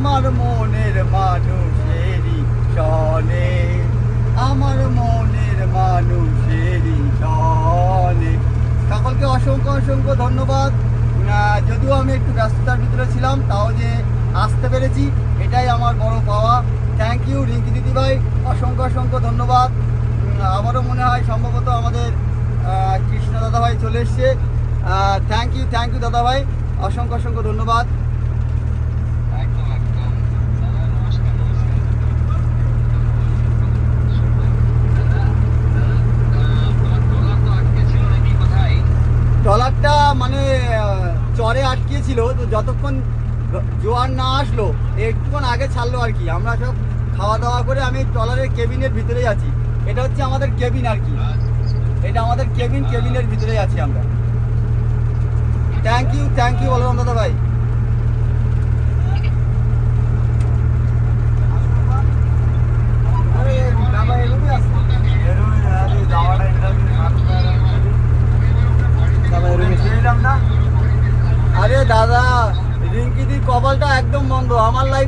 আমার মনের মানুষেরই সনে, আমার মনের মানুষেরই সনে। সকলকে অসংখ্য অসংখ্য ধন্যবাদ। যদিও আমি একটু ব্যস্ততার ভিতরে ছিলাম, তাও যে আসতে পেরেছি এটাই আমার বড় পাওয়া। থ্যাংক ইউ রিঙ্কি দিদিভাই, অসংখ্য অসংখ্য ধন্যবাদ। আবারও মনে হয় সম্ভবত আমাদের কৃষ্ণ দাদাভাই চলে এসছে। থ্যাংক ইউ দাদাভাই, অসংখ্য অসংখ্য ধন্যবাদ। ট্রলারটা মানে চরে আটকিয়েছিল, তো যতক্ষণ জোয়ার না আসলো একটুক্ষণ আগে ছাড়লো আর কি। আমরা সব খাওয়া দাওয়া করে আমি ট্রলারের কেবিনের ভিতরেই আছি। এটা হচ্ছে আমাদের কেবিন আর কি, এটা আমাদের কেবিনের ভিতরেই আছি আমরা। থ্যাংক ইউ বলরাম দাদা ভাই। আরে দাদা, রিঙ্কি দির কপালটা একদম বন্ধ। আমার লাইফ